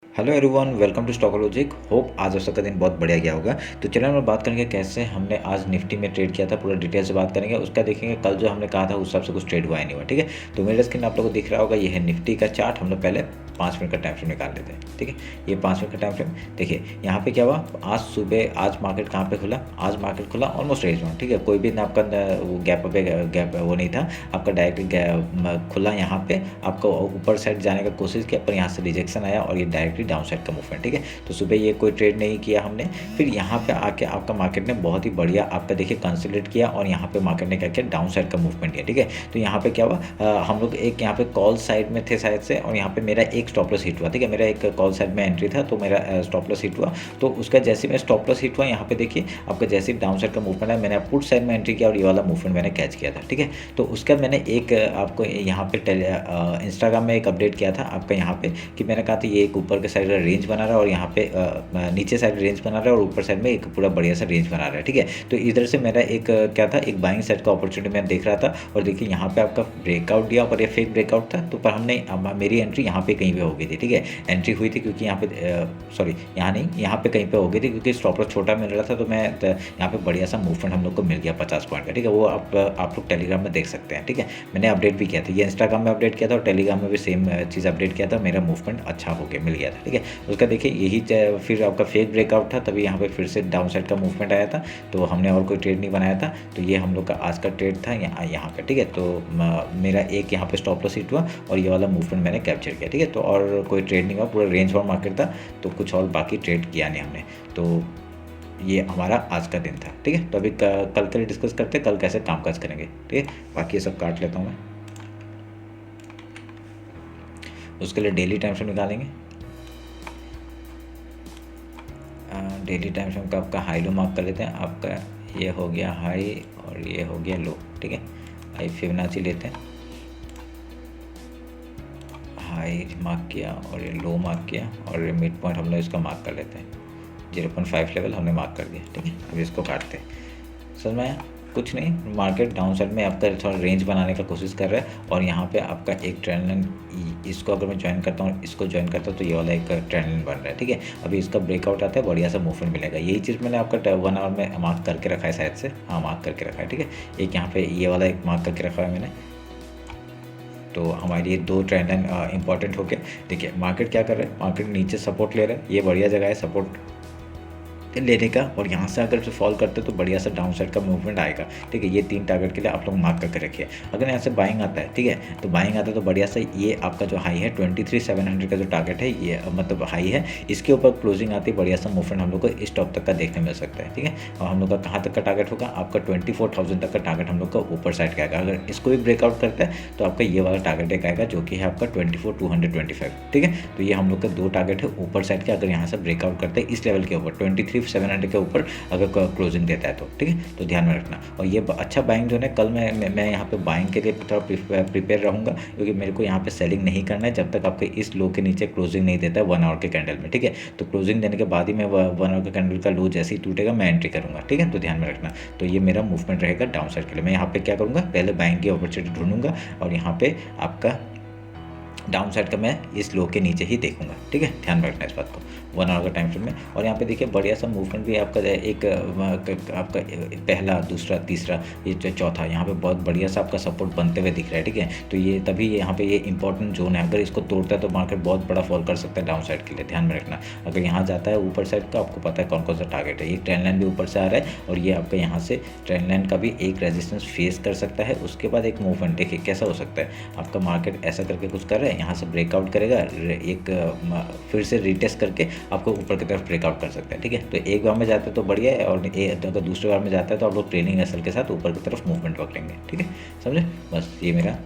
Hello everyone, welcome to Stock Logic. Hope आज आप सबका दिन बहुत बढ़िया गया होगा। तो चलिए हम लोग बात करेंगे कैसे हमने आज निफ्टी में ट्रेड किया था, पूरा डिटेल से बात करेंगे। उसका देखेंगे कल जो हमने कहा था उस हिसाब से कुछ ट्रेड हुआ ही नहीं हुआ। ठीक है, तो मेरे स्क्रीन आप लोगों को दिख रहा होगा, ये है निफ्टी का चार्ट। हम लोग पहले 5 मिनट का टाइम फ्रेम निकाल लेते हैं। ठीक है, ये 5 मिनट का टाइम फ्रेम देखिए यहाँ पे क्या हुआ। आज सुबह आज मार्केट कहाँ पे खुला, आज मार्केट खुला ऑलमोस्ट रेंज में। ठीक है, कोई भी ना आपका गैप वो नहीं था आपका, डायरेक्ट खुला यहाँ पे, आपको ऊपर साइड जाने का कोशिश किया पर यहाँ से रिजेक्शन आया और ये डायरेक्टली डाउन साइड का मूवमेंट। ठीक है, तो सुबह ये कोई ट्रेड नहीं किया हमने। फिर यहाँ पे आके आपका मार्केट ने बहुत ही बढ़िया आपका देखिए कंसोलिडेट किया और यहाँ पे मार्केट ने क्या किया, डाउन साइड का मूवमेंट किया। ठीक है, तो यहाँ पे क्या हुआ, हम लोग एक यहाँ पे कॉल साइड में थे शायद से, और यहाँ पे मेरा एक स्टॉप लॉस हिट हुआ। ठीक है, मेरा एक कॉल साइड में एंट्री था तो मेरा स्टॉप लॉस हिट हुआ। तो उसका जैसे मैं स्टॉप लॉस हिट हुआ, यहाँ पे देखिए आपका जैसे डाउन साइड का मूवमेंट है, मैंने पुट साइड में एंट्री किया और ये वाला मूवमेंट मैंने कैच किया था। ठीक है, तो उसका मैंने एक आपको यहाँ पे इंस्टाग्राम में एक अपडेट किया था आपका, यहाँ पे कि मैंने कहा था ये एक ऊपर के साइड का रेंज बना रहा है और यहाँ पे नीचे साइड रेंज बना रहा है और ऊपर साइड में एक पूरा बढ़िया सा रेंज बना रहा है। ठीक है, तो इधर से मेरा एक क्या था, एक बाइंग साइड का अपॉर्चुनिटी मैं देख रहा था। और देखिए यहाँ पे आपका ब्रेकआउट दिया और ये फेक ब्रेकआउट था, तो पर हमने मेरी एंट्री यहाँ पे कहीं पे हो गई थी। ठीक है, एंट्री हुई थी क्योंकि यहाँ पे सॉरी यहाँ नहीं, यहाँ पे कहीं पे हो गई थी क्योंकि स्टॉप लॉस छोटा मिल रहा था। तो मैं यहाँ पे बढ़िया सा मूवमेंट हम लोग को मिल गया 50 पॉइंट का। ठीक है, वो आप लोग टेलीग्राम में देख सकते हैं। ठीक है, मैंने अपडेट भी किया था, ये इंस्टाग्राम में अपडेट किया था और टेलीग्राम में भी सेम चीज़ अपडेट किया था। मेरा मूवमेंट अच्छा हो गया, मिल गया था। ठीक है, उसका देखिए यही फिर आपका फेक ब्रेकआउट था, तभी यहाँ पे फिर से डाउन साइड का मूवमेंट आया था। तो हमने और कोई ट्रेड नहीं बनाया था, तो ये हम लोग का आज का ट्रेड था यहाँ पे। ठीक है, तो मेरा एक यहाँ पे स्टॉप लॉस हिट हुआ और ये वाला मूवमेंट मैंने कैप्चर किया। ठीक है, तो और कोई ट्रेड नहीं हुआ, पूरा रेंज फॉर मार्केट था, तो कुछ और बाकी ट्रेड किया नहीं हमने। तो ये हमारा आज का दिन था। ठीक है, तो अभी कल के लिए डिस्कस करते हैं कल कैसे कामकाज करेंगे। ठीक है, बाकी ये सब काट लेता हूँ मैं। उसके लिए डेली टाइम फ्रेम निकालेंगे। डेली टाइम फ्रेम का आपका हाई लो मार्क कर लेते हैं। आपका ये हो गया हाई और ये हो गया लो। ठीक है, हाई फिबोनाची लेते हैं, हाई मार्क किया और ये लो मार्क किया और ये मिड पॉइंट हम लोग इसका मार्क कर लेते हैं। 0.5 लेवल हमने मार्क कर दिया। ठीक है, अभी इसको काटते हैं। समझ में आया? कुछ नहीं, मार्केट डाउन साइड में आपका थोड़ा रेंज बनाने का कोशिश कर रहा है और यहाँ पे आपका एक ट्रेंड लाइन, इसको अगर मैं ज्वाइन करता हूँ, इसको ज्वाइन करता हूँ, तो ये वाला एक ट्रेंड लाइन बन रहा है। ठीक है, अभी इसका ब्रेकआउट आता है, बढ़िया सा मूवमेंट मिलेगा। यही चीज़ मैंने आपका 1 आवर में मार्क करके रखा है शायद से, हाँ मार्क करके रखा है। ठीक है, एक यहाँ पे ये वाला एक मार्क करके रखा है मैंने। तो हमारी ये दो ट्रेंड लाइन इंपॉर्टेंट हो गए। देखिए मार्केट क्या कर रहा है, मार्केट नीचे सपोर्ट ले रहा है, ये बढ़िया जगह है सपोर्ट लेने का, और यहाँ से अगर से फॉल करते तो बढ़िया सा डाउन साइड का मूवमेंट आएगा। ठीक है, ये 3 टारगेट के लिए आप लोग मार्क करके रखिए। अगर यहाँ से बाइंग आता है, ठीक है, तो बाइंग आता है तो बढ़िया सा ये आपका जो हाई है 23,700 का जो टारगेट है, ये मतलब हाई है, इसके ऊपर क्लोजिंग आती है, बढ़िया सा मूवमेंट हम लोग को इस टॉप तक का देखने मिल सकता है। ठीक है, और हम लोग का कहाँ तक का टारगेट होगा, आपका 24,000 तक का टारगेट हम लोग का ऊपर साइड का आएगा। अगर इसको भी ब्रेकआउट करता है तो आपका ये वाला टारगेट एक आएगा जो कि है आपका 24,225। ठीक है, तो ये हम लोग का 2 टारगेट है ऊपर साइड के। अगर यहाँ से ब्रेकआउट करते हैं इस लेवल के ऊपर 23,700 के ऊपर अगर क्लोजिंग देता है तो ठीक है, तो ध्यान में रखना। और ये अच्छा बाइंग जो है कल मैं यहाँ पे बाइंग के लिए थोड़ा प्रिपेयर रहूँगा, क्योंकि मेरे को यहाँ पे सेलिंग नहीं करना है जब तक आपके इस लो के नीचे क्लोजिंग नहीं देता है 1 आवर के कैंडल में। ठीक है, तो क्लोजिंग देने के बाद ही मैं 1 आवर के कैंडल का लो जैसे ही टूटेगा मैं एंट्री करूँगा। ठीक है, तो ध्यान में रखना। तो ये मेरा मूवमेंट रहेगा डाउन साइड के लिए। मैं यहाँ पे क्या करूँगा, पहले बाइंग की अपॉर्चुनिटी ढूंढूंगा और यहाँ पे आपका डाउन साइड का मैं इस लो के नीचे ही देखूंगा। ठीक है, ध्यान में रखना इस बात को 1 आवर का टाइम फ्रेम में। और यहाँ पे देखिए बढ़िया सा मूवमेंट भी आपका एक आपका पहला, दूसरा, तीसरा, ये चौथा, यहाँ पे बहुत बढ़िया सा आपका सपोर्ट बनते हुए दिख रहा है। ठीक है, तो ये तभी यहाँ पे ये इंपॉर्टेंट जोन है, अगर इसको तोड़ता है तो मार्केट बहुत बड़ा फॉल कर सकता है डाउन साइड के लिए। ध्यान में रखना, अगर यहाँ जाता है ऊपर साइड का, आपको पता है कौन कौन सा टारगेट है। ये ट्रेंड लाइन भी ऊपर से आ रहा है और ये आपका यहाँ से ट्रेंड लाइन का भी एक रेजिस्टेंस फेस कर सकता है। उसके बाद एक मूवमेंट देखिए कैसा हो सकता है, आपका मार्केट ऐसा करके कुछ कर रहा है, यहाँ से ब्रेकआउट करेगा, एक फिर से रिटेस्ट करके आपको ऊपर की तरफ ब्रेकआउट कर सकता है। ठीक है, तो एक बार में जाता है तो बढ़िया है, और अगर दूसरे बार में जाता है तो आप लोग ट्रेनिंग एसल के साथ ऊपर की तरफ मूवमेंट पकड़ेंगे। ठीक है, समझे? बस ये मेरा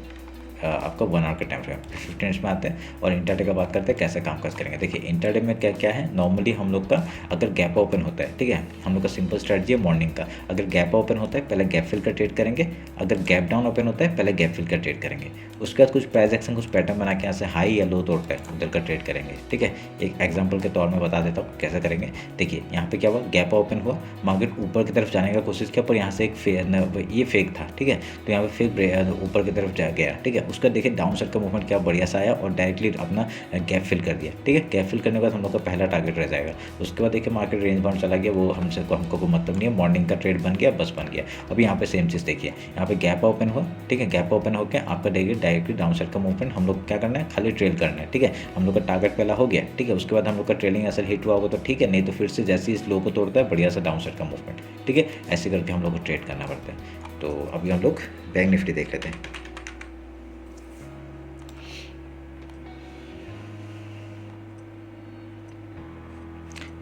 आपका 1 आवर का टाइम फ्रेम। 15 मिनट्स में आते हैं और इंटरडे का बात करते हैं कैसे कामकाज करेंगे। देखिए इंटरडे में क्या क्या है, नॉर्मली हम लोग का अगर गैप ओपन होता है, ठीक है, हम लोग का सिंपल स्ट्रेटजी है मॉर्निंग का। अगर गैप ओपन होता है पहले गैप फिल का ट्रेड करेंगे, अगर गैप डाउन ओपन होता है पहले गैप फिल का ट्रेड करेंगे, उसके बाद कुछ प्राइस एक्शन, कुछ पैटर्न बना के यहाँ से हाई या लो तोड़ता है उधर का ट्रेड करेंगे। ठीक है, एक एग्जाम्पल के तौर में बता देता हूँ कैसे करेंगे। देखिए यहाँ पे क्या हुआ, गैप ओपन हुआ, मार्केट ऊपर की तरफ जाने का कोशिश किया, पर यहाँ से एक ये फेक था। ठीक है, तो यहाँ पे फेक ऊपर की तरफ जा गया। ठीक है, उसका देखिए डाउन साइड का मूवमेंट क्या बढ़िया सा आया और डायरेक्टली अपना गैप फिल कर दिया। ठीक है, गैप फिल करने के बाद हम लोग का पहला टारगेट रह जाएगा। उसके बाद देखिए मार्केट रेंज बाउंड चला गया, वो हमको कोई मतलब नहीं है, मॉर्निंग का ट्रेड बन गया, बस बन गया। अब यहाँ पे सेम चीज़ देखिए, यहाँ पे गैप ओपन हुआ। ठीक है, गैप ओपन होकर आपका डायरेक्टली डाउन साइड का मूवमेंट हम लोग क्या करना है, खाली ट्रेल करना है। ठीक है, हम लोग का टारगेट पहला हो गया। ठीक है, उसके बाद हम लोग का ट्रेलिंग असर हिट हुआ होगा तो ठीक है, नहीं तो फिर से जैसे इस लो को तोड़ता है बढ़िया सा डाउन साइड का मूवमेंट। ठीक है, ऐसे करके हम लोग को ट्रेड करना पड़ता है। तो अभी हम लोग बैंक निफ्टी देख लेते हैं।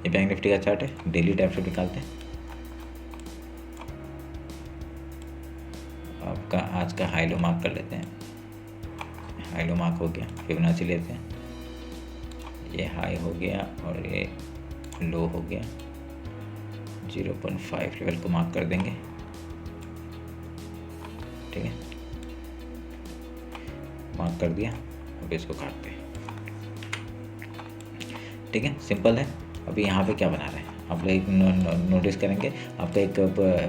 ये बैंक निफ्टी का चार्ट है, डेली टाइम से निकालते हैं। आपका आज का हाई लो मार्क कर लेते हैं। हाई लो मार्क हो गया, फिबोनाची लेते हैं। ये हाई हो गया और ये लो हो गया, 0.5 लेवल को मार्क कर देंगे। ठीक है, मार्क कर दिया, अब इसको काटते हैं। ठीक है, सिंपल है। अभी यहाँ पे क्या बना रहा है आप लोग नोटिस करेंगे, आपका एक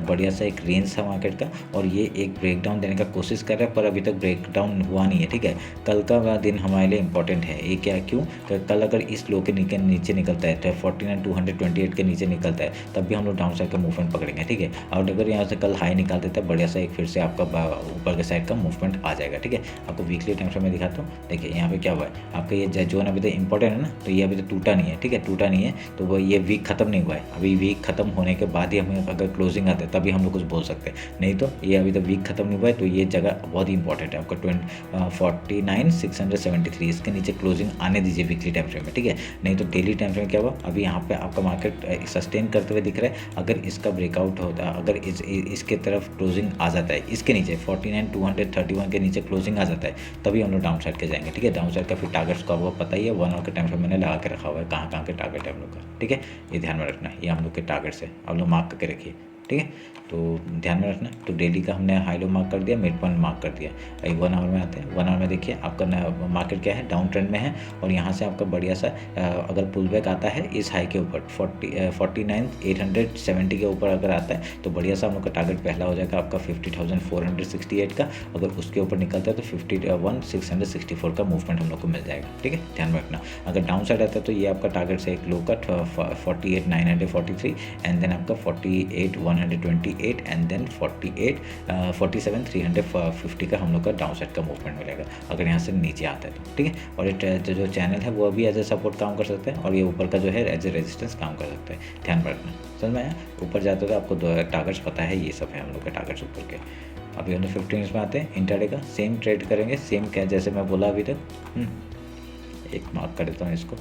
बढ़िया सा एक रेंज था मार्केट का और ये एक ब्रेकडाउन देने का कोशिश कर रहा है, पर अभी तक ब्रेकडाउन हुआ नहीं है। ठीक है, कल का दिन हमारे लिए इंपॉर्टेंट है। ये क्या, क्यों? कल अगर इस लो के नीचे निकलता है, तो 49,228 के नीचे निकलता है, तब भी हम लोग डाउन साइड का मूवमेंट पकड़ेंगे। ठीक है, और अगर यहाँ से कल हाई निकाल देता है, बढ़िया सा एक फिर से आपका ऊपर के साइड का मूवमेंट आ जाएगा। ठीक है, आपको वीकली टाइम फ्रेम में दिखाता हूँ। देखिए यहाँ पे क्या हुआ है, आपका ये जोन अभी तक इंपॉर्टेंट है ना, तो ये अभी तक टूटा नहीं है। ठीक है, टूटा नहीं है तो वो ये वीक खत्म नहीं हुआ है। अभी वीक खत्म होने के बाद ही हमें अगर क्लोजिंग आते हैं तभी हम लोग कुछ बोल सकते हैं, नहीं तो ये अभी तक वीक खत्म नहीं हुआ है। तो ये जगह बहुत ही इंपॉर्टेंट है आपका 49,673, इसके नीचे क्लोजिंग आने दीजिए वीकली टाइम फ्रेम में। ठीक है, नहीं तो डेली टाइम फ्रेम क्या हुआ, अभी यहाँ पे आपका मार्केट सस्टेन करते हुए दिख रहा है। अगर इसका ब्रेकआउट होता है, अगर इसके तरफ क्लोजिंग आ जाता है, इसके नीचे 49,231 के नीचे क्लोजिंग आ जाता है, तभी हम लोग डाउन साइड के जाएंगे। ठीक है, डाउन साइड का फिर टारगेट्स का आपको पता ही है, 1 आवर के टाइम फ्रेम मैंने लगा के रखा हुआ है, कहाँ कहाँ के टारगेट है हम लोग का। ठीक है, ये ध्यान में रखना, ये हम लोग के टारगेट्स है, आप लोग मार्क करके रखिए। ठीक है, तो ध्यान में रखना। तो डेली का हमने हाई लो मार्क कर दिया, मिड पॉइंट मार्क कर दिया। अभी 1 आवर में आते हैं। 1 आवर में देखिए आपका मार्केट क्या है, डाउन ट्रेंड में है और यहाँ से आपका बढ़िया सा अगर पुल बैक आता है इस हाई के ऊपर 49,870 के ऊपर अगर आता है तो बढ़िया सा हम लोग का टारगेट पहला हो जाएगा आपका 50,468 का। अगर उसके ऊपर निकलता है तो 51,664 का मूवमेंट हम लोग को मिल जाएगा। ठीक है, ध्यान में रखना। अगर डाउन साइड आता है तो ये आपका टारगेट से एक लो का 48,943 एंड देन आपका 48,128 एंड देन 47,350 का हम लोग का डाउन साइड का मूवमेंट मिलेगा अगर यहाँ से नीचे आता है तो। ठीक है, और ये जो चैनल है वो अभी एज ए सपोर्ट काम कर सकता है और ये ऊपर का जो है एज ए रेजिस्टेंस काम कर सकता है। ध्यान में रखना, समझ में आया? ऊपर जाते तो आपको टारगेट्स पता है, ये सब है हम लोग के टारगेट्स ऊपर के। अभी हम 15 मिनट्स में आते हैं। इंट्राडे का सेम ट्रेड करेंगे, सेम क्या जैसे मैं बोला अभी तक। एक मार्क कर देता हूँ इसको।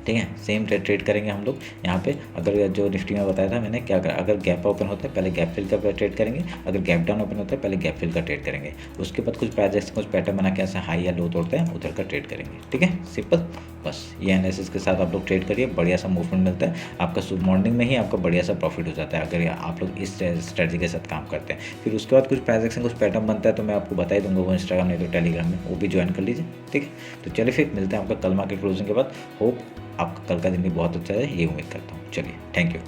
ठीक है, सेम ट्रेड करेंगे हम लोग यहाँ पे। अगर जो निफ्टी में बताया था मैंने क्या करा, अगर गैप ओपन होता है पहले गैप फिल का ट्रेड करेंगे, अगर गैप डाउन ओपन होता है पहले गैप फिल का ट्रेड करेंगे, उसके बाद कुछ प्रोजेक्ट्स कुछ पैटर्न बना के ऐसा हाई या लो तोड़ते हैं उधर का ट्रेड करेंगे। ठीक है, सिंपल। बस ये एनालिसिस के साथ आप लोग ट्रेड करिए, बढ़िया सा मूवमेंट मिलता है आपका। सुबह मॉर्निंग में ही आपका बढ़िया सा प्रॉफिट हो जाता है अगर आप लोग इस स्ट्रेटजी के साथ काम करते हैं। फिर उसके बाद कुछ प्रोजेक्ट्स कुछ पैटर्न बनता है तो मैं आपको बता ही दूंगा, वो इंस्टाग्राम नहीं तो टेलीग्राम में, वो भी ज्वाइन कर लीजिए। ठीक है, तो चलिए फिर मिलते हैं आपका कल मार्केट क्लोजिंग के बाद। होप आपका कल का दिन भी बहुत अच्छा है, ये उम्मीद करता हूँ। चलिए, थैंक यू।